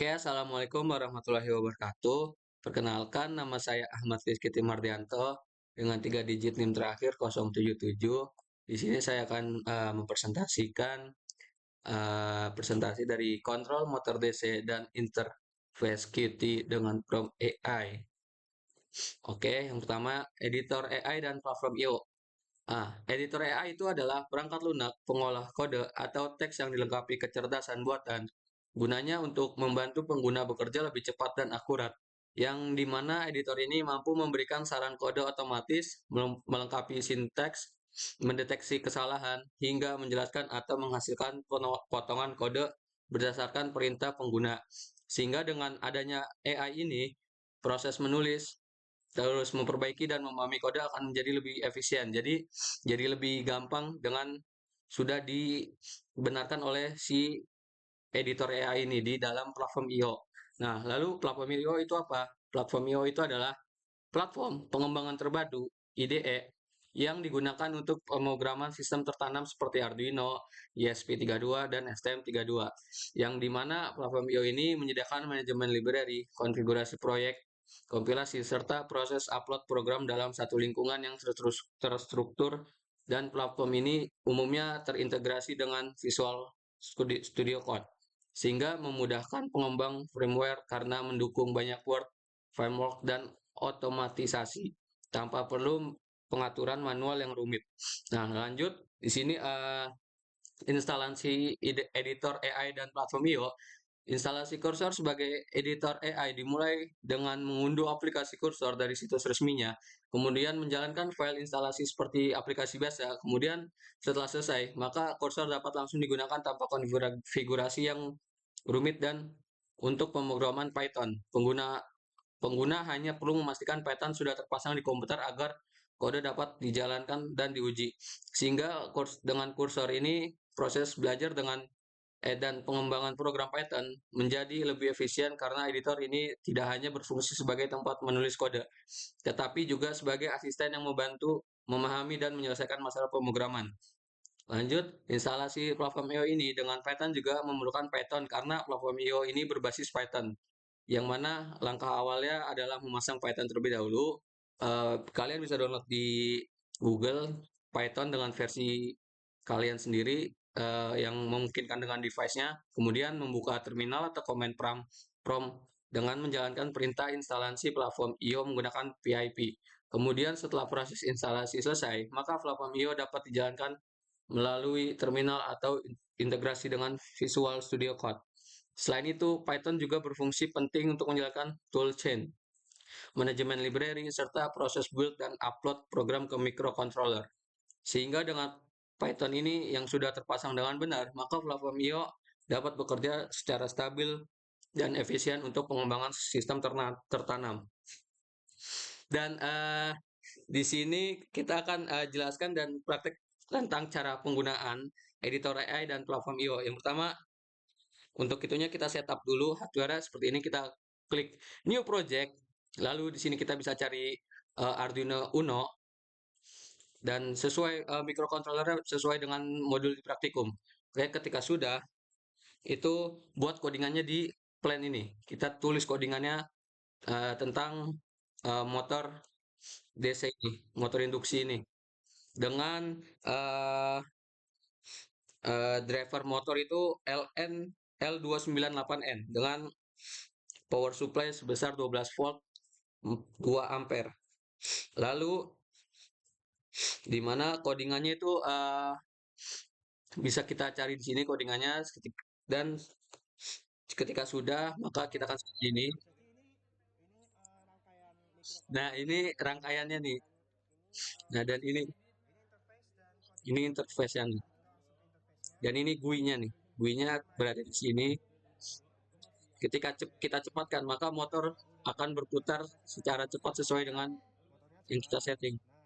Oke, Assalamualaikum warahmatullahi wabarakatuh. Perkenalkan, nama saya Ahmad Rizky Timardianto dengan 3 digit NIM terakhir 077. Di sini saya akan mempresentasikan presentasi dari kontrol motor DC dan interface Qt dengan prompt AI. Oke, yang pertama, editor AI dan platform I/O. Editor AI itu adalah perangkat lunak pengolah kode atau teks yang dilengkapi kecerdasan buatan. Gunanya untuk membantu pengguna bekerja lebih cepat dan akurat. Yang dimana editor ini mampu memberikan saran kode otomatis, melengkapi sinteks, mendeteksi kesalahan, hingga menjelaskan atau menghasilkan potongan kode berdasarkan perintah pengguna. Sehingga dengan adanya AI ini, proses menulis, terus memperbaiki dan memahami kode akan menjadi lebih efisien. Jadi lebih gampang dengan sudah dibenarkan oleh si editor AI ini di dalam platform I/O. Nah, lalu platform I/O itu apa? Platform I/O itu adalah platform pengembangan terpadu IDE yang digunakan untuk pemrograman sistem tertanam seperti Arduino, ESP32, dan STM32. Yang dimana platform I/O ini menyediakan manajemen library, konfigurasi proyek, kompilasi, serta proses upload program dalam satu lingkungan yang terstruktur, dan platform ini umumnya terintegrasi dengan Visual Studio Code, sehingga memudahkan pengembang firmware karena mendukung banyak word, framework, dan otomatisasi tanpa perlu pengaturan manual yang rumit. Nah, lanjut di sini instalasi editor AI dan platform I/O. Instalasi kursor sebagai editor AI dimulai dengan mengunduh aplikasi kursor dari situs resminya, kemudian menjalankan file instalasi seperti aplikasi biasa. Kemudian setelah selesai, maka kursor dapat langsung digunakan tanpa konfigurasi yang rumit. Dan untuk pemrograman Python, pengguna hanya perlu memastikan Python sudah terpasang di komputer agar kode dapat dijalankan dan diuji. Sehingga dengan kursor ini, proses belajar dan pengembangan program Python menjadi lebih efisien karena editor ini tidak hanya berfungsi sebagai tempat menulis kode, tetapi juga sebagai asisten yang membantu memahami dan menyelesaikan masalah pemrograman. Lanjut, instalasi platform I/O ini dengan Python juga memerlukan Python karena platform I/O ini berbasis Python, yang mana langkah awalnya adalah memasang Python terlebih dahulu. Kalian bisa download di Google Python dengan versi kalian sendiri yang memungkinkan dengan device-nya. Kemudian membuka terminal atau command prompt dengan menjalankan perintah instalasi platform I/O menggunakan pip. Kemudian setelah proses instalasi selesai, maka platform I/O dapat dijalankan melalui terminal atau integrasi dengan Visual Studio Code. Selain itu, Python juga berfungsi penting untuk menjalankan toolchain, manajemen library, serta proses build dan upload program ke microcontroller. Sehingga dengan Python ini yang sudah terpasang dengan benar, maka platform I/O dapat bekerja secara stabil dan efisien untuk pengembangan sistem tertanam. Dan di sini kita akan jelaskan dan praktek tentang cara penggunaan editor AI dan platform I/O. Yang pertama, untuk itunya kita setup dulu hardware seperti ini. Kita klik new project, lalu di sini kita bisa cari Arduino Uno, dan sesuai microcontroller sesuai dengan modul di praktikum. Oke, ketika sudah, itu buat codingannya di plan ini. Kita tulis codingannya tentang motor DC ini, motor induksi ini, dengan driver motor itu LN L298N dengan power supply sebesar 12 volt 2 ampere. Lalu di mana codingannya itu bisa kita cari di sini codingannya, dan ketika sudah maka kita akan seperti ini. Rangkaian Nah, mikrocontroller ini rangkaiannya nih. dan Nah, dan ini interface dan ini konfigurasinya. interface-nya nih. Kita langsung ke interface-nya. Dan ini GUI-nya nih. GUI-nya berada di sini. Ketika kita cepatkan, maka motor akan berputar secara cepat sesuai dengan Motornya yang kita jalan. setting. Nah, ini jika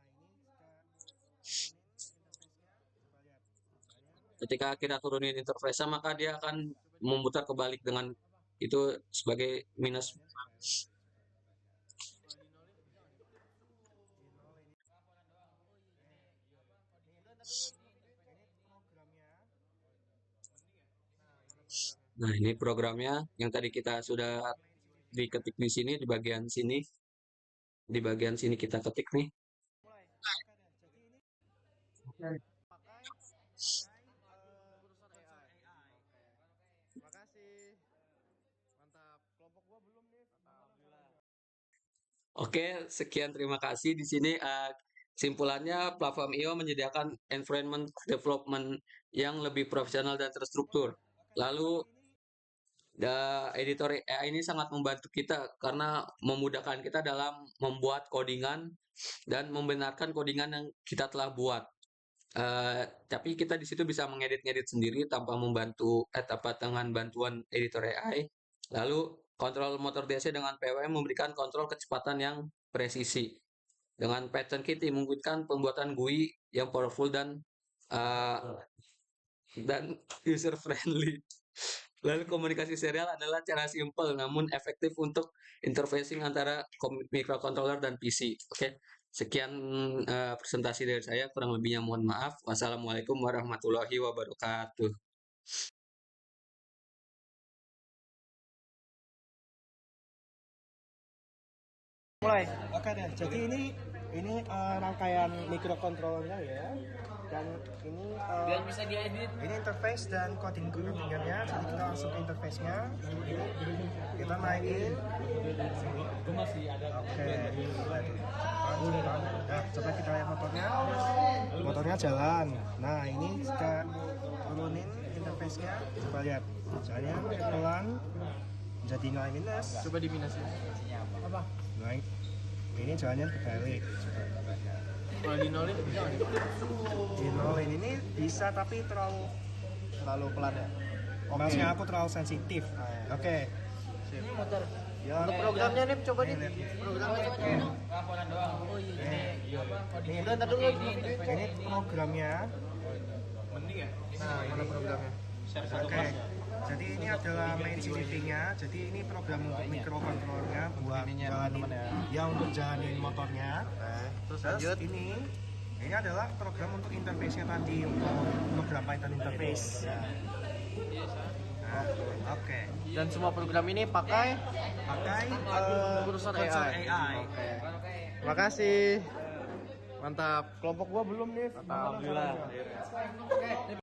turunin interface-nya, coba lihat rangkaiannya. Ketika kita turunin interface, maka dia akan memutar kebalik dengan itu sebagai minus. Rangkaiannya dibalik. Coba dinolin bisa nggak nih? Dinol ini. Nih, ini programnya. Nah, ini programnya. Nah, ini programnya yang tadi kita sudah diketik di sini, di bagian sini. Di bagian sini kita ketik nih. Mulai. Oke deh. Jadi ini pakai kursor AI. Oke. Makasih. Mantap. Kelompok gua belum nih. Alhamdulillah. Oke, sekian terima kasih. Di sini kesimpulannya platform IO menyediakan environment development yang lebih profesional dan terstruktur. Oke, Lalu jadi ini editor AI ini sangat membantu kita karena memudahkan kita dalam membuat codingan dan membenarkan codingan yang kita telah buat. Tapi kita di situ bisa mengedit-ngedit sendiri tanpa dengan bantuan editor AI. Lalu kontrol motor DC dengan PWM memberikan kontrol kecepatan yang presisi. Dengan pattern kit memungkinkan pembuatan GUI yang powerful uh, dan user friendly. Lalu komunikasi serial adalah cara simpel namun efektif untuk interfacing antara microcontroller dan PC. Oke, sekian presentasi dari saya. Kurang lebihnya mohon maaf. Wassalamualaikum warahmatullahi wabarakatuh. mulai. Oke deh. Jadi ini rangkaian microcontrollernya ya. Dan ini biar bisa diedit. Ini interface dan codingannya. Jadi kita langsung ke interface-nya. Kita mainin. Itu masih ada. Oke. Nah, coba kita lihat motornya. Motornya jalan. Nah, ini kita turunin interface-nya. Coba lihat. Jalannya pelan. Jadi nilai minus. Coba di minus apa? Nah, ini jalannya kebalik. Kalau di nolin bisa di nolin ini bisa tapi terlalu pelan ya. Mouse-nya aku terlalu sensitif. Oke. Ini motor. Ya. Untuk programnya nih coba nih. Programnya coba dong. Laporan doang. Oh iya. Ini udah ntar dulu ini programnya. Mending ya? Nah, mana programnya? Oke. Jadi ini adalah main CCTV-nya. Jadi ini program untuk microcontroller-nya buat jalanin ya untuk jalanin motornya. Terus lanjut ini adalah program untuk interface-nya tadi untuk program Python interface. Nah, oke. Dan semua program ini pakai kursor AI. Oke. Makasih. Mantap. Kelompok gua belum nih. Alhamdulillah.